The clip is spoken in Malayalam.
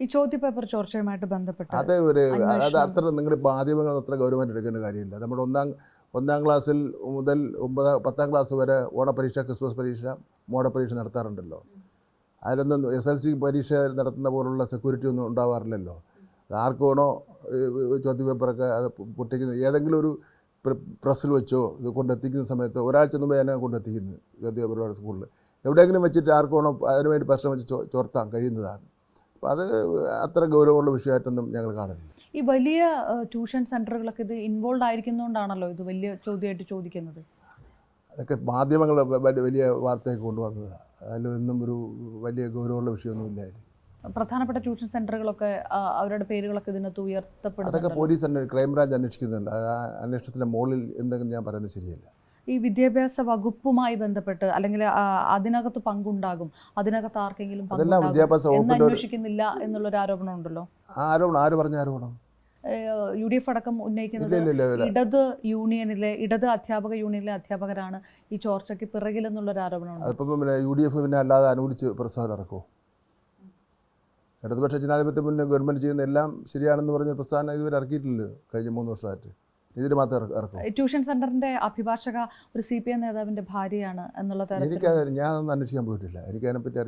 ഈ ചോദ്യപേപ്പർ ചോർച്ചയുമായിട്ട് ബന്ധപ്പെട്ട് അത് അത്ര നിങ്ങളുടെ മാധ്യമങ്ങൾ അത്ര ഗൗരവമായിട്ട് എടുക്കേണ്ട കാര്യമില്ല. നമ്മുടെ ഒന്നാം ക്ലാസ്സിൽ മുതൽ 10ാം ക്ലാസ് വരെ ഓണപരീക്ഷ, ക്രിസ്മസ് പരീക്ഷ, മോഡൽ പരീക്ഷ നടത്താറുണ്ടല്ലോ. അതിലൊന്നും SLC പരീക്ഷ നടത്തുന്ന പോലുള്ള സെക്യൂരിറ്റി ഒന്നും ഉണ്ടാവാറില്ലല്ലോ. ആർക്ക് വേണോ ചോദ്യപേപ്പറൊക്കെ അത് പൊട്ടിക്കുന്നത് ഏതെങ്കിലും ഒരു പ്രസ്സിൽ വെച്ചോ ഇത് കൊണ്ടെത്തിക്കുന്ന സമയത്ത് ഒരാഴ്ച മുമ്പേ തന്നെ കൊണ്ടെത്തിക്കുന്നത് ചോദ്യപേപ്പർ സ്കൂളിൽ എവിടെയെങ്കിലും വെച്ചിട്ട് ആർക്ക് വേണോ അതിനുവേണ്ടി പ്രശ്നം വെച്ച് ചോർത്താൻ കഴിയുന്നതാണ്. അപ്പോൾ അത് അത്ര ഗൗരവമുള്ള വിഷയമായിട്ടൊന്നും ഞങ്ങൾ കാണുന്നില്ല. ഈ വലിയ ട്യൂഷൻ സെൻ്ററുകളൊക്കെ ഇത് ഇൻവോൾവ് ആയിരിക്കുന്നതുകൊണ്ടാണല്ലോ ഇത് വലിയ ചോദ്യമായിട്ട് ചോദിക്കുന്നത്. അതൊക്കെ മാധ്യമങ്ങൾ വലിയ വാർത്തയൊക്കെ കൊണ്ടുവന്നതാണ്. അതിലൊന്നും ഒരു വലിയ ഗൗരവമുള്ള വിഷയമൊന്നുമില്ല. പ്രധാനപ്പെട്ട ട്യൂഷൻ സെൻ്ററുകളൊക്കെ അവരുടെ പേരുകളൊക്കെ ഇതിനകത്ത് ഉയർത്തപ്പെടും. അതൊക്കെ പോലീസ് ക്രൈംബ്രാഞ്ച് അന്വേഷിക്കുന്നുണ്ട്. ആ അന്വേഷണത്തിൻ്റെ മുകളിൽ എന്തെങ്കിലും ഞാൻ പറയുന്നത് ശരിയല്ല. ഈ വിദ്യാഭ്യാസ വകുപ്പുമായി ബന്ധപ്പെട്ട് അല്ലെങ്കിൽ അതിനകത്ത് പങ്കുണ്ടാകും, അതിനകത്ത് ആർക്കെങ്കിലും അന്വേഷിക്കുന്നില്ല എന്നുള്ളൊരു ആരോപണം ഉണ്ടല്ലോ. ആരോപണം ആര് പറഞ്ഞ ആരോപണം? UDF അടക്കം ഉന്നയിക്കുന്നത് ഇടത് അധ്യാപക യൂണിയനിലെ അധ്യാപകരാണ് ഈ ചോർച്ചയ്ക്ക് പിറകിലെന്നുള്ളൊരു ആരോപണമാണ്. അതിപ്പം UDF അല്ലാതെ അനുകൂലിച്ച് പ്രസ്താവന ഇറക്കുമോ? ഇടതുപക്ഷ ജനാധിപത്യ മുന്നേ ഗവൺമെൻറ് ചെയ്യുന്ന എല്ലാം ശരിയാണെന്ന് പറഞ്ഞ പ്രസ്താവന ഇതുവരെ ഇറക്കിയിട്ടില്ലല്ലോ കഴിഞ്ഞ 3 വർഷമായിട്ട്. ഇതിന് മാത്രം ഇറക്കും. ട്യൂഷൻ സെൻ്ററിൻ്റെ അഭിഭാഷക ഒരു CPM നേതാവിൻ്റെ ഭാര്യയാണ് എന്നുള്ള തരത്തിൽ ഞാനൊന്നും അന്വേഷിക്കാൻ പോയിട്ടില്ല. എനിക്കതിനെപ്പറ്റി അറിയില്ല.